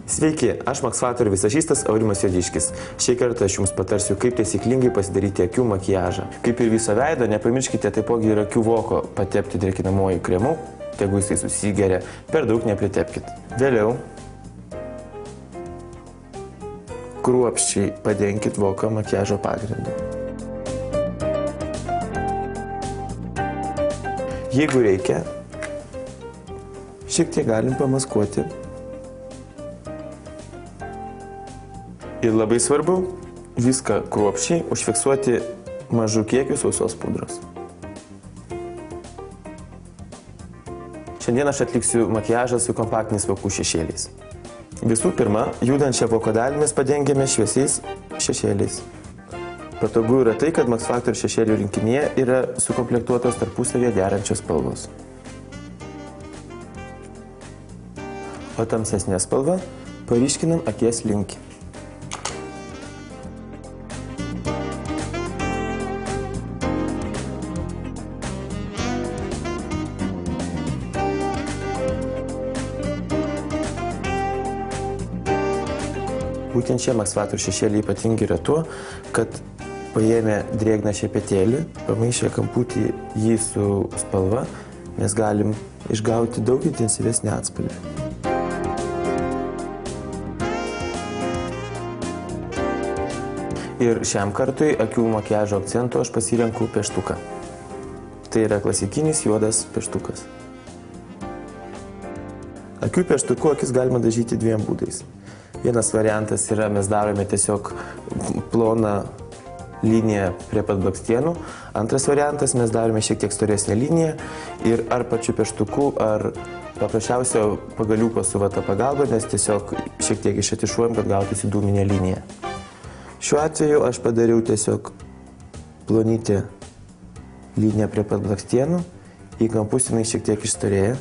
Sveiki, aš Max Factor visažistas Aurimas Juodiškis. Šį kartą aš jums patarsiu, kaip taisyklingai pasidaryti akių makiažą. Kaip ir viso veido, nepamirškite taipogi ir akių voko patepti drėkinamuoju kremu, tegu jisai susigeria, per daug nepritepkit. Vėliau kruopščiai padenkit voką makiažo pagrindu. Jeigu reikia, šiek tiek galim pamaskuoti. Ir labai svarbu viską kruopščiai užfiksuoti mažų kiekių sausos pudros. Šiandien aš atliksiu makiažą su kompaktiniais vokų šešėliais. Visų pirma, judančią voko dalį mes padengiame šviesiais šešėliais. Patogu yra tai, kad Max Factor šešėlių rinkinyje yra sukomplektuotos tarpusavėje derančios spalvos. O tamsesnė spalva paryškinam akies linkį. Būtent šie Max Factor šešėliai ypatingi yra tuo, kad paėmę drėgną šepetėlį, pamaišę kamputį jį su spalva, mes galim išgauti daug intensyvesnį atspalvį. Ir šiam kartui akių makiažo akcentų aš pasirenku pieštuką. Tai yra klasikinis juodas pieštukas. Akių pieštuku akis galima dažyti dviem būdais. Vienas variantas yra, mes darome tiesiog ploną liniją prie pat blakstienų. Antras variantas, mes darome šiek tiek storesnę liniją ir ar pačiu pieštuku, ar paprasčiausio pagaliuko su vata pagalba, nes tiesiog šiek tiek išatišuojam, kad gautųsi dūminė linija. Šiuo atveju aš padariau tiesiog plonytę liniją prie pat blakstienų, į kampus jinai šiek tiek išstorėja.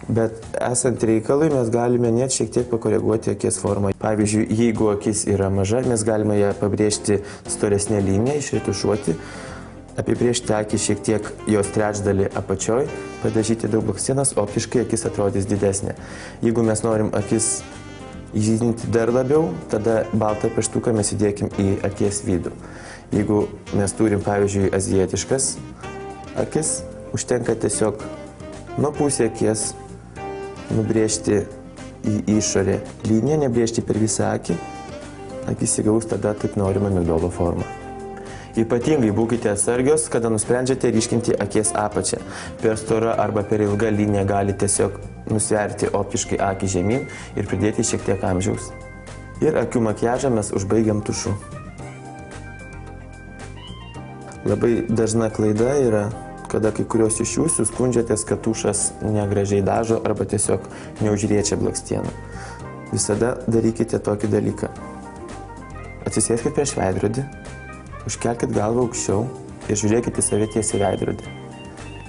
Bet esant reikalui, mes galime net šiek tiek pakoreguoti akies formą. Pavyzdžiui, jeigu akis yra maža, mes galime ją pabrėžti storesnę liniją, išretušuoti, apibrėžti akį šiek tiek jos trečdalį apačioj, padažyti daug blakstienas, optiškai akis atrodys didesnė. Jeigu mes norim akis žydinti dar labiau, tada baltą pieštuką mes įdėkim į akies vidų. Jeigu mes turim, pavyzdžiui, azijietiškas akis, užtenka tiesiog nuo pusės akies nubrėžti į išorę liniją, nebrėžti per visą akį, akis įgaus tada taip norimą migdolo formą. Ypatingai būkite atsargios, kada nusprendžiate ryškinti akies apačią. Per stora arba per ilga linija gali tiesiog nusverti optiškai akį žemyn ir pridėti šiek tiek amžiaus. Ir akių makiažą mes užbaigiam tušu. Labai dažna klaida yra, kada kai kurios iš jūsų skundžiatės, kad tušas negražiai dažo arba tiesiog neužriečia blakstienų. Visada darykite tokį dalyką. Atsisėskit prieš veidrodį, užkelkit galvą aukščiau ir žiūrėkite į save tiesiai veidrodį.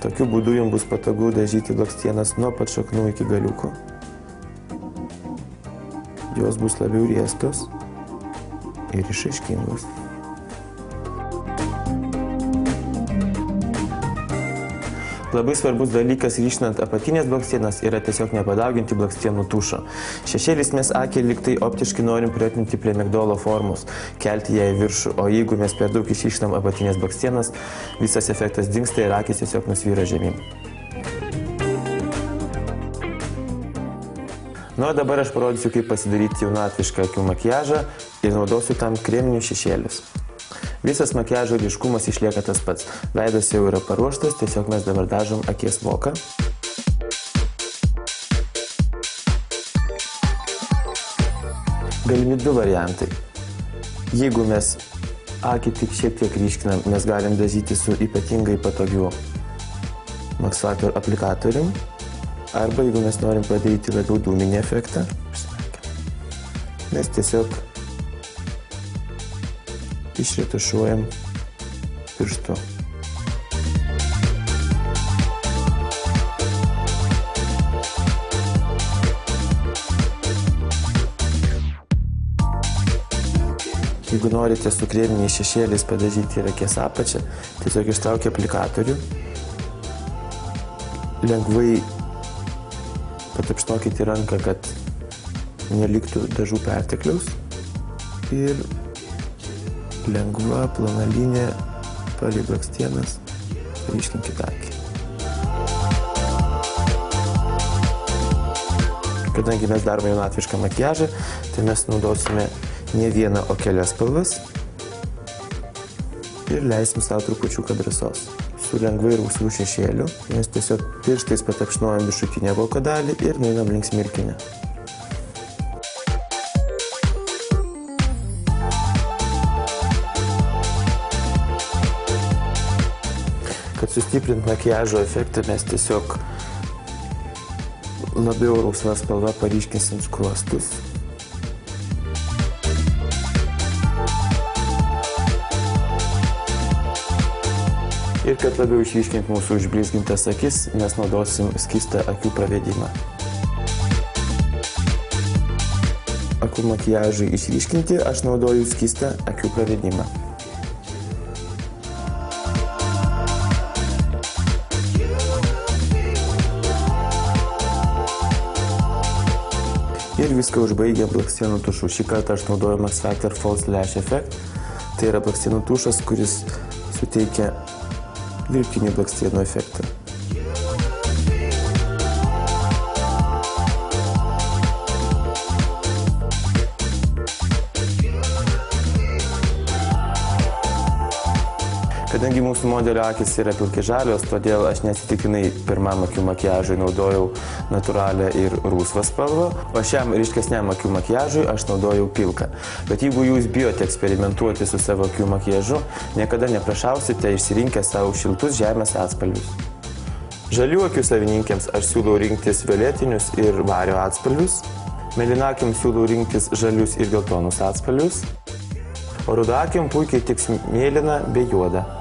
Tokiu būdu jums bus patogu dažyti blakstienas nuo pat šaknų iki galiukų. Jos bus labiau riestos ir išraiškingos. Labai svarbus dalykas ryškinant apatinės blakstienas yra tiesiog nepadauginti blakstienų tušo. Šešėlis mes akį liktai optiškai norim priartinti prie migdolo formos, kelti ją į viršų, o jeigu mes per daug išryškinam apatinės blakstienas, visas efektas dingsta ir akis tiesiog nusvyra žemyn. Na, o dabar aš parodysiu, kaip pasidaryti jaunatvišką akių makiažą ir naudosiu tam kreminius šešėlius. Visas makiažo ryškumas išlieka tas pats. Veidas jau yra paruoštas, tiesiog mes dabar dažom akies voką. Galimi du variantai. Jeigu mes akį tik šiek tiek ryškinam, mes galim dažyti su ypatingai patogiu Max Factor aplikatorium. Arba jeigu mes norim padaryti labiau dūminį efektą, mes tiesiog išretušuojam pirštu. Jeigu norite su kreminiais šešėliais padažyti ir akies apačią, tiesiog ištraukite aplikatorių, lengvai patapšnokite ranką, kad neliktų dažų pertekliaus. Ir lengva, plona linija palei blakstienas, ryškinkite akį. Kadangi mes darome jaunatvišką makiažą, tai mes naudosime ne vieną, o kelias spalvas ir leisim savo trupučiuką drąsos. Su lengvai rausvu šešėliu mes tiesiog pirštais patapšnojam viršutinę voko dalį ir nueinam link smilkinio. Kad sustiprint makiažo efektą, mes tiesiog labiau rausva spalva paryškinsim skruostus. Ir kad labiau išryškint mūsų išblizgintas akis, mes naudosim skystą akių pravedimą. Akių makiažui išryškinti aš naudoju skystą akių pravedimą. Ir viską užbaigiam blakstienų tušu. Šį kartą aš naudoju Max Factor False Lash Effect. Tai yra blakstienų tušas, kuris suteikia dirbtinį blakstienų efektą. Kadangi mūsų modelio akys yra pilkai žalios, todėl aš neatsitiktinai pirmam akių makiažui naudojau natūralią ir rusvą spalvą, o šiam ryškesniam akių makiažui aš naudojau pilką. Bet jeigu jūs bijote eksperimentuoti su savo akių makiažu, niekada neprašausite išsirinkę savo šiltus žemės atspalvius. Žalių akių savininkėms aš siūlau rinktis violetinius ir vario atspalvius, mėlynakiams siūlau rinktis žalius ir geltonus atspalvius, o rudakiam puikiai tiks mėlyna bei juoda.